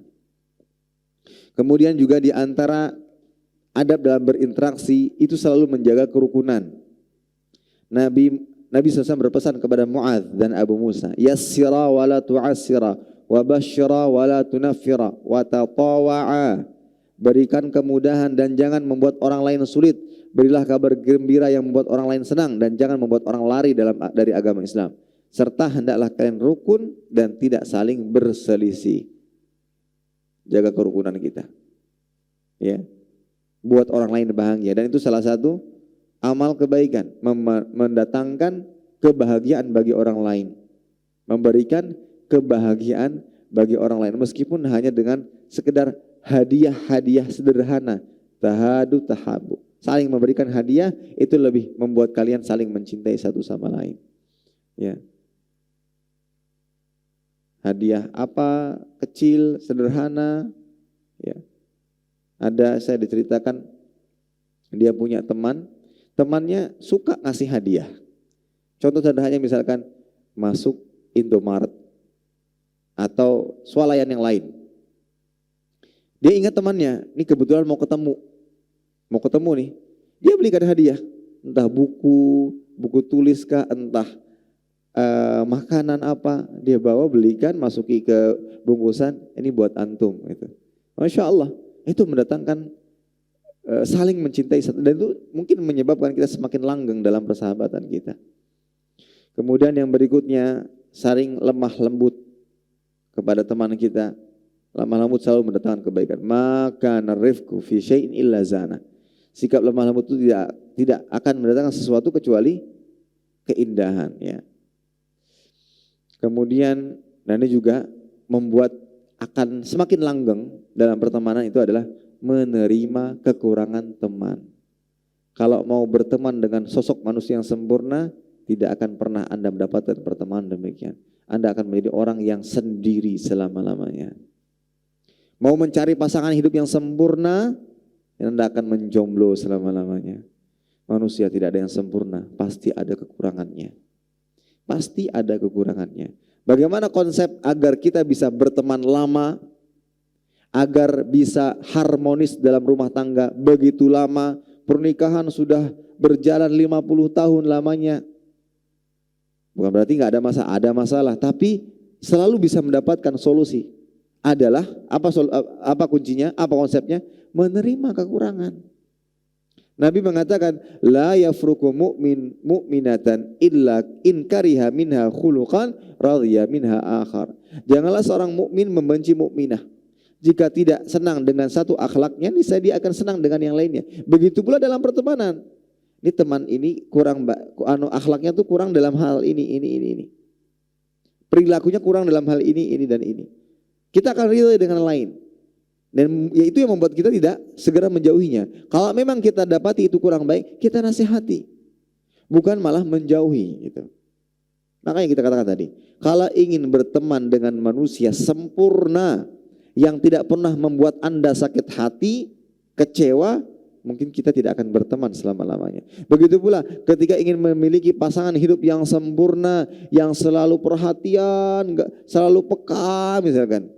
Kemudian juga di antara adab dalam berinteraksi itu selalu menjaga kerukunan. Nabi SAW berpesan kepada Mu'adz dan Abu Musa, yassira wa la tu'assira wa basyira wa la tunaffira wa tatawa'a. Berikan kemudahan dan jangan membuat orang lain sulit. Berilah kabar gembira yang membuat orang lain senang dan jangan membuat orang lari dari agama Islam. Serta hendaklah kalian rukun dan tidak saling berselisih. Jaga kerukunan kita. Ya. Buat orang lain bahagia dan itu salah satu amal kebaikan, mendatangkan kebahagiaan bagi orang lain. Memberikan kebahagiaan bagi orang lain meskipun hanya dengan sekedar hadiah-hadiah sederhana. Tahadu tahabu. Saling memberikan hadiah itu lebih membuat kalian saling mencintai satu sama lain. Ya. Hadiah apa kecil, sederhana, ya. Ada saya diceritakan dia punya temannya suka ngasih hadiah. Contoh sederhananya misalkan masuk Indomaret atau swalayan yang lain. Dia ingat temannya, ini kebetulan mau ketemu nih, dia belikan hadiah, entah buku tulis kah, entah makanan apa, dia bawa belikan, masuki ke bungkusan, ini buat antum gitu. Masya Allah, itu mendatangkan saling mencintai dan itu mungkin menyebabkan kita semakin langgeng dalam persahabatan kita. Kemudian yang berikutnya, saling lemah lembut kepada teman kita. Lemah lembut selalu mendatangkan kebaikan. Maka narifku fi syai'in illa zana. Sikap lemah lembut itu tidak akan mendatangkan sesuatu kecuali keindahan ya. Kemudian dan ini juga membuat akan semakin langgeng dalam pertemanan itu adalah menerima kekurangan teman. Kalau mau berteman dengan sosok manusia yang sempurna, tidak akan pernah Anda mendapatkan pertemanan demikian. Anda akan menjadi orang yang sendiri selama-lamanya. Mau mencari pasangan hidup yang sempurna, Anda akan menjomblo selama-lamanya. Manusia tidak ada yang sempurna, pasti ada kekurangannya. Pasti ada kekurangannya. Bagaimana konsep agar kita bisa berteman lama, agar bisa harmonis dalam rumah tangga begitu lama, pernikahan sudah berjalan 50 tahun lamanya. Bukan berarti nggak ada masalah, tapi selalu bisa mendapatkan solusi. Adalah apa kuncinya, apa konsepnya? Menerima kekurangan. Nabi mengatakan la yafruqu mu'minatan illa in kariha minha khuluqan radhiya minha akhar. Janganlah seorang mukmin membenci mukminah. Jika tidak senang dengan satu akhlaknya, niscaya dia akan senang dengan yang lainnya. Begitu pula dalam pertemanan. Ini teman ini kurang akhlaknya tuh kurang dalam hal ini. Perilakunya kurang dalam hal ini dan ini. Kita akan ridho dengan lain. Dan ya itu yang membuat kita tidak segera menjauhinya. Kalau memang kita dapati itu kurang baik, kita nasihati. Bukan malah menjauhi gitu. Makanya kita katakan tadi, kalau ingin berteman dengan manusia sempurna yang tidak pernah membuat Anda sakit hati, kecewa, mungkin kita tidak akan berteman selama-lamanya. Begitu pula ketika ingin memiliki pasangan hidup yang sempurna, yang selalu perhatian, selalu peka misalkan.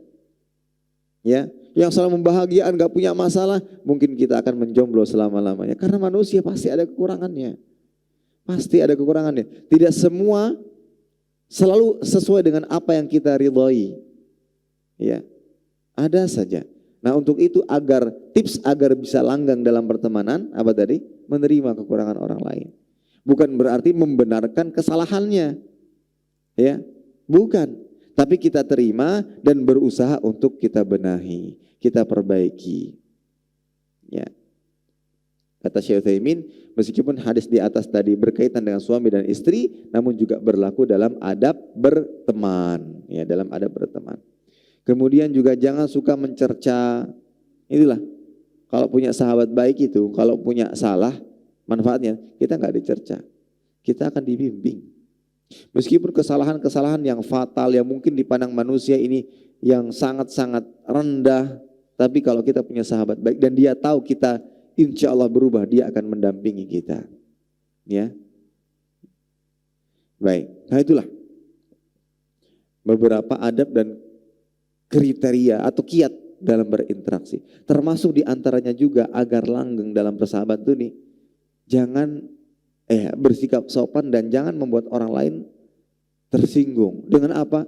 Ya, yang selalu membahagiakan, gak punya masalah, mungkin kita akan menjomblo selama-lamanya. Karena manusia pasti ada kekurangannya. Pasti ada kekurangannya. Tidak semua selalu sesuai dengan apa yang kita ridhoi. Ya, ada saja. Nah untuk itu tips agar bisa langgeng dalam pertemanan, apa tadi? Menerima kekurangan orang lain. Bukan berarti membenarkan kesalahannya. Ya, bukan. Tapi kita terima dan berusaha untuk kita benahi, kita perbaiki. Ya. Kata Syekh Utsaimin, meskipun hadis di atas tadi berkaitan dengan suami dan istri, namun juga berlaku dalam adab berteman, ya, dalam adab berteman. Kemudian juga jangan suka mencerca. Inilah, kalau punya sahabat baik itu, kalau punya salah, manfaatnya kita nggak dicerca, kita akan dibimbing. Meskipun kesalahan-kesalahan yang fatal, yang mungkin dipandang manusia ini yang sangat-sangat rendah, tapi kalau kita punya sahabat baik dan dia tahu kita insya Allah berubah, dia akan mendampingi kita. Ya, baik. Nah itulah beberapa adab dan kriteria atau kiat dalam berinteraksi. Termasuk diantaranya juga agar langgeng dalam bersahabat itu nih, jangan bersikap sopan dan jangan membuat orang lain tersinggung. Dengan apa?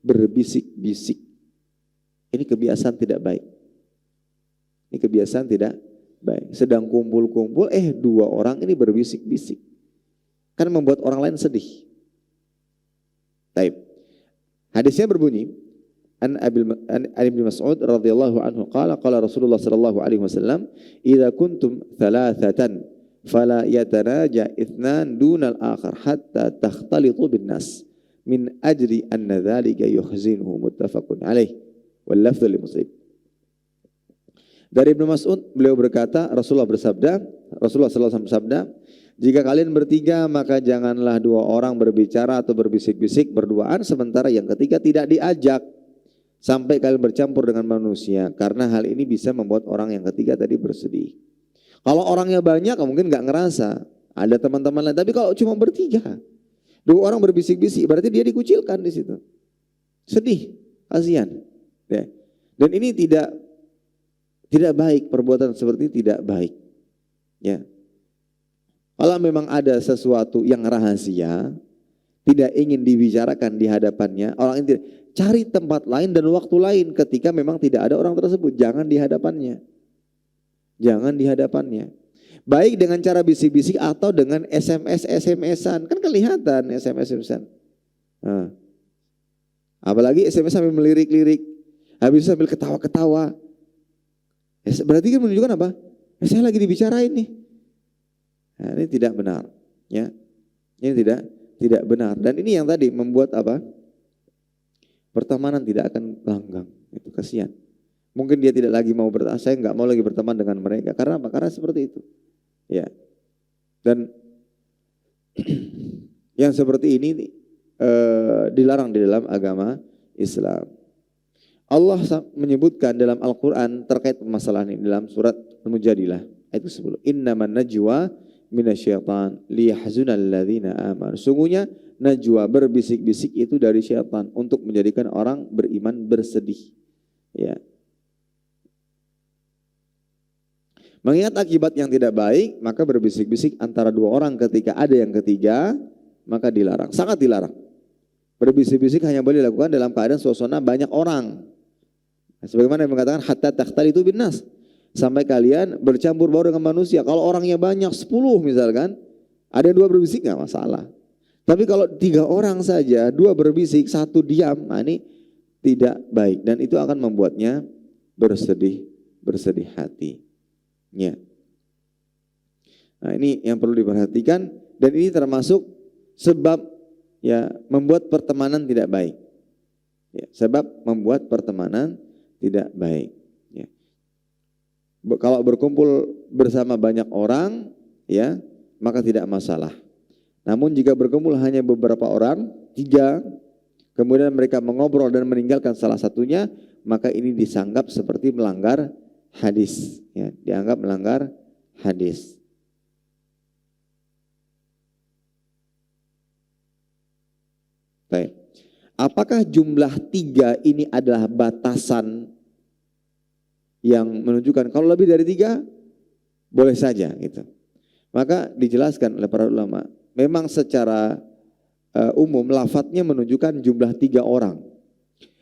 Berbisik-bisik. Ini kebiasaan tidak baik. Ini kebiasaan tidak baik. Sedang kumpul-kumpul, dua orang ini berbisik-bisik. Kan membuat orang lain sedih. Taib. Hadisnya berbunyi, An Ibnu Mas'ud radhiyallahu anhu qala Rasulullah sallallahu alaihi wasallam, "Idza kuntum thalathatan fala yatanaja itsnan dunal akhar hatta takhtalitu bin nas min ajri anna dzalika yuhzinuhu." Muttafaqun alaih wal lafdhu li Muslim. Dari Ibnu Mas'ud, beliau berkata, Rasulullah sallallahu alaihi wasallam bersabda, "Jika kalian bertiga, maka janganlah dua orang berbicara atau berbisik-bisik berduaan sementara yang ketiga tidak diajak, sampai kalian bercampur dengan manusia, karena hal ini bisa membuat orang yang ketiga tadi bersedih." Kalau orangnya banyak mungkin nggak ngerasa, ada teman-teman lain. Tapi kalau cuma bertiga, dua orang berbisik-bisik, berarti dia dikucilkan di situ. Sedih, kasihan. Ya. Dan ini tidak baik, perbuatan seperti ini tidak baik. Ya. Kalau memang ada sesuatu yang rahasia, tidak ingin dibicarakan di hadapannya, orang ini cari tempat lain dan waktu lain ketika memang tidak ada orang tersebut, jangan di hadapannya. Jangan di hadapannya. Baik dengan cara bisik-bisik atau dengan SMS-an. Kan kelihatan SMS-an. Nah. Apalagi SMS sambil melirik-lirik. Habis sambil ketawa-ketawa. Berarti kan menunjukkan apa? Saya lagi dibicarain nih. Nah, ini tidak benar. Ya. Ini tidak benar. Dan ini yang tadi membuat apa? Pertemanan tidak akan langgeng. Itu kasihan. Mungkin dia tidak lagi mau berteman, saya nggak mau lagi berteman dengan mereka. Karena apa? Karena seperti itu. Ya. Dan yang seperti ini dilarang di dalam agama Islam. Allah menyebutkan dalam Al-Quran terkait permasalahan ini dalam surat Al-Mujadilah ayat 10. Innaman najwa minasyaitan liyahzunal ladzina amanu. Sungguhnya najwa, berbisik-bisik itu dari syaitan untuk menjadikan orang beriman bersedih. Ya. Mengingat akibat yang tidak baik, maka berbisik-bisik antara dua orang ketika ada yang ketiga, maka dilarang, sangat dilarang. Berbisik-bisik hanya boleh dilakukan dalam keadaan suasana banyak orang. Sebagaimana yang mengatakan hatta takhtalitu bin nas, sampai kalian bercampur baur dengan manusia. Kalau orangnya banyak 10 misalkan, ada dua berbisik nggak masalah. Tapi kalau 3 orang saja, 2 berbisik, 1 diam, nah ini tidak baik dan itu akan membuatnya bersedih hati. Ya. Nah ini yang perlu diperhatikan dan ini termasuk sebab ya membuat pertemanan tidak baik. Ya, sebab membuat pertemanan tidak baik. Ya. Kalau berkumpul bersama banyak orang, ya maka tidak masalah. Namun jika berkumpul hanya beberapa orang, 3, kemudian mereka mengobrol dan meninggalkan salah satunya, maka ini disanggap seperti melanggar hadis, ya, dianggap melanggar hadis. Baik. Apakah jumlah 3 ini adalah batasan yang menunjukkan kalau lebih dari 3 boleh saja gitu. Maka dijelaskan oleh para ulama, memang secara umum lafadznya menunjukkan jumlah 3 orang.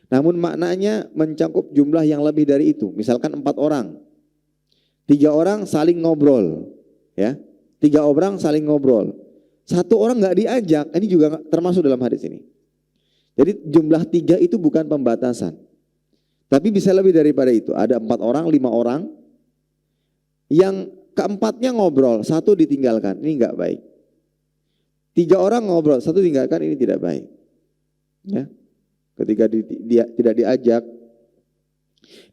Namun maknanya mencakup jumlah yang lebih dari itu. Misalkan 4 orang. 3 orang saling ngobrol. Ya, 3 orang saling ngobrol. 1 orang nggak diajak, ini juga termasuk dalam hadis ini. Jadi jumlah 3 itu bukan pembatasan. Tapi bisa lebih daripada itu. Ada 4 orang, 5 orang. Yang keempatnya ngobrol, 1 ditinggalkan. Ini enggak baik. 3 orang ngobrol, 1 tinggalkan, ini tidak baik. Ya. Ketika dia tidak diajak,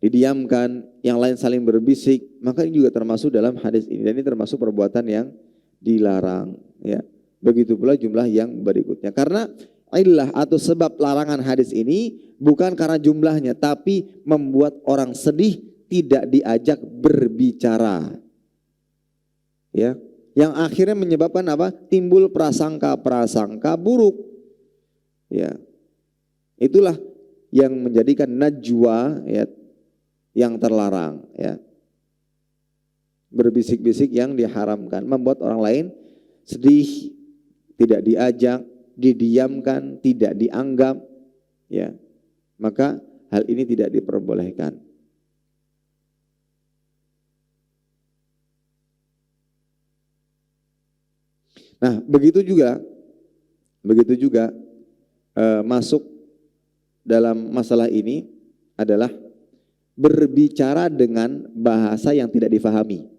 didiamkan, yang lain saling berbisik, maka ini juga termasuk dalam hadis ini. Dan ini termasuk perbuatan yang dilarang. Ya. Begitu pula jumlah yang berikutnya. Karena illah atau sebab larangan hadis ini bukan karena jumlahnya, tapi membuat orang sedih, tidak diajak berbicara. Ya, yang akhirnya menyebabkan apa? Timbul prasangka-prasangka buruk. Ya. Itulah yang menjadikan najwa, ya, yang terlarang, ya. Berbisik-bisik yang diharamkan, membuat orang lain sedih, tidak diajak, didiamkan, tidak dianggap, ya. Maka hal ini tidak diperbolehkan. Nah, begitu juga masuk dalam masalah ini adalah berbicara dengan bahasa yang tidak difahami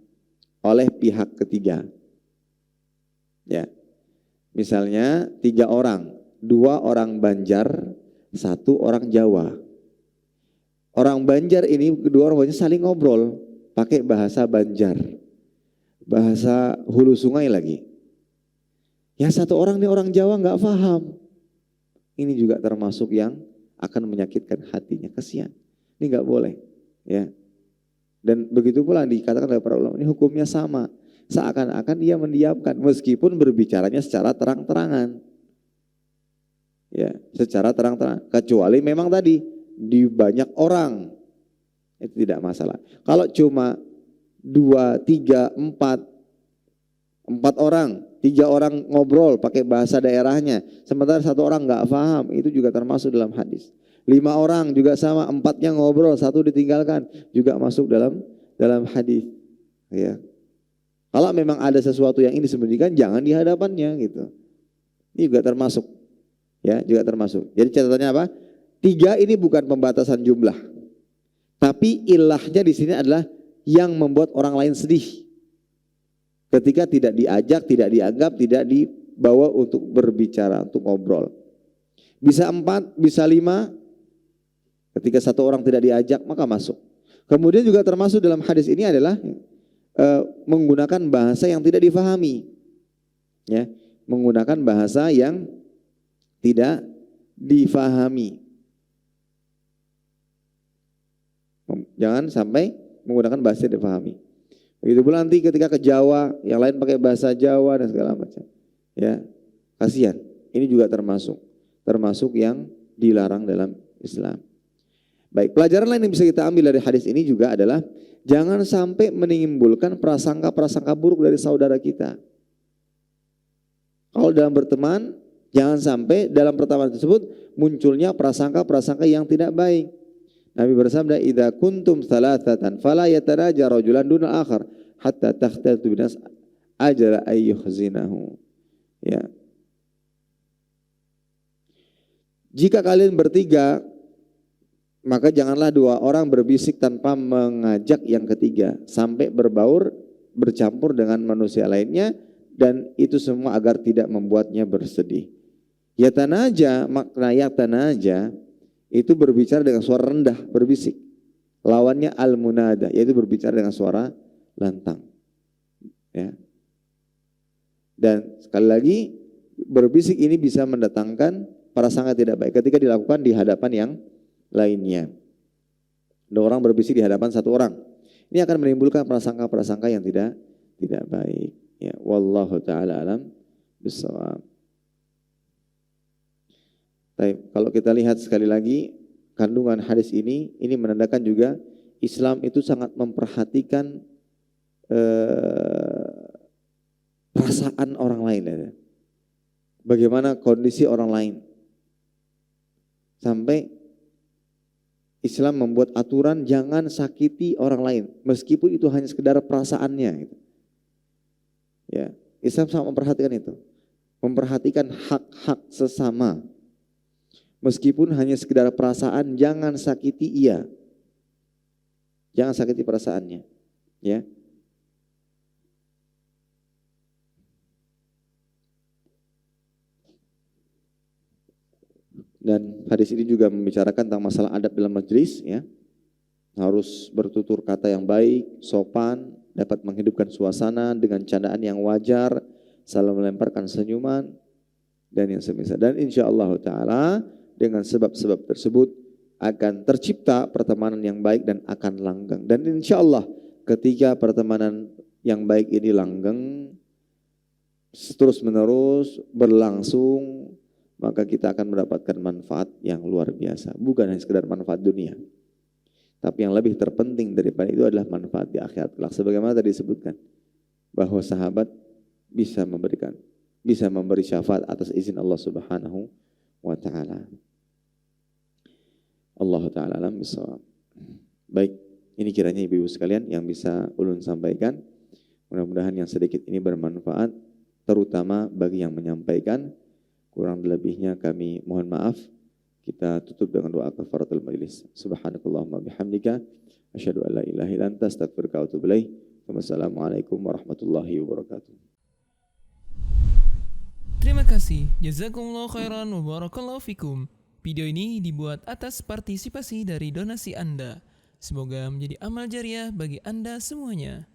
oleh pihak ketiga. Ya, misalnya 3 orang, 2 orang Banjar, 1 orang Jawa. Orang Banjar ini, kedua orang Banjar saling ngobrol pakai bahasa Banjar, bahasa hulu sungai lagi. Ya, 1 orang nih orang Jawa nggak paham. Ini juga termasuk yang akan menyakitkan hatinya, kasihan. Ini nggak boleh, ya. Dan begitu pula dikatakan oleh para ulama, ini hukumnya sama. Seakan-akan dia mendiamkan meskipun berbicaranya secara terang-terangan. Ya, secara terang-terangan. Kecuali memang tadi di banyak orang itu tidak masalah. Kalau cuma 2, 3, 4 orang, 3 orang ngobrol pakai bahasa daerahnya, sementara 1 orang nggak paham, itu juga termasuk dalam hadis. 5 orang juga sama, 4-nya ngobrol, 1 ditinggalkan, juga masuk dalam hadis. Ya. Kalau memang ada sesuatu yang ini disembunyikan, jangan di hadapannya gitu. Ini juga termasuk, ya, juga termasuk. Jadi catatannya apa? 3 ini bukan pembatasan jumlah, tapi ilahnya di sini adalah yang membuat orang lain sedih. Ketika tidak diajak, tidak dianggap, tidak dibawa untuk berbicara, untuk ngobrol. Bisa 4, bisa 5. Ketika 1 orang tidak diajak, maka masuk. Kemudian juga termasuk dalam hadis ini adalah menggunakan bahasa yang tidak difahami. Ya, menggunakan bahasa yang tidak difahami. Jangan sampai menggunakan bahasa yang difahami. Begitu pula nanti ketika ke Jawa, yang lain pakai bahasa Jawa dan segala macam. Ya, kasihan. Ini juga termasuk yang dilarang dalam Islam. Baik, pelajaran lain yang bisa kita ambil dari hadis ini juga adalah jangan sampai menimbulkan prasangka-prasangka buruk dari saudara kita. Kalau dalam berteman, jangan sampai dalam pertemuan tersebut munculnya prasangka-prasangka yang tidak baik. Nabi bersabda, "Idza kuntum thalathatan fala yataraja rajulan duna akhar hatta takhtatu binas ajra ayyuhzinahu." Ya. Jika kalian bertiga, maka janganlah 2 orang berbisik tanpa mengajak yang ketiga sampai berbaur bercampur dengan manusia lainnya, dan itu semua agar tidak membuatnya bersedih. Yatanaja, makna yatanaja itu berbicara dengan suara rendah, berbisik. Lawannya al-munada, yaitu berbicara dengan suara lantang. Ya. Dan sekali lagi, berbisik ini bisa mendatangkan prasangka tidak baik ketika dilakukan di hadapan yang lainnya. 2 orang berbisik di hadapan 1 orang. Ini akan menimbulkan prasangka-prasangka yang tidak baik. Ya, wallahu taala alam bissawab. Baik, kalau kita lihat sekali lagi kandungan hadis ini menandakan juga Islam itu sangat memperhatikan perasaan orang lain, ya. Bagaimana kondisi orang lain. Sampai Islam membuat aturan jangan sakiti orang lain meskipun itu hanya sekedar perasaannya, gitu. Ya, Islam sangat memperhatikan itu. Memperhatikan hak-hak sesama. Meskipun hanya sekedar perasaan, jangan sakiti ia. Jangan sakiti perasaannya, ya. Dan hadis ini juga membicarakan tentang masalah adab dalam majelis, ya. Harus bertutur kata yang baik, sopan, dapat menghidupkan suasana dengan candaan yang wajar, selalu melemparkan senyuman dan yang semisal. Dan insyaallah taala dengan sebab-sebab tersebut akan tercipta pertemanan yang baik dan akan langgeng. Dan insyaallah ketika pertemanan yang baik ini langgeng terus menerus berlangsung, maka kita akan mendapatkan manfaat yang luar biasa. Bukan hanya sekedar manfaat dunia, tapi yang lebih terpenting daripada itu adalah manfaat di akhirat kelak. Sebagaimana tadi disebutkan, bahwa sahabat bisa memberi syafaat atas izin Allah Subhanahu wa taala. Allah taala alam bisawab. Baik, ini kiranya ibu-ibu sekalian yang bisa ulun sampaikan. Mudah-mudahan yang sedikit ini bermanfaat, terutama bagi yang menyampaikan. Kurang lebihnya kami mohon maaf. Kita tutup dengan doa kafaratul majelis. Subhanakallahumma bihamdika asyhadu an la ilaha illa anta astaghfiruka wa atubu ilaik. Wassalamualaikum warahmatullahi wabarakatuh. Terima kasih. Jazakumullah khairan wa barakallahu fikum. Video ini dibuat atas partisipasi dari donasi Anda. Semoga menjadi amal jariah bagi Anda semuanya.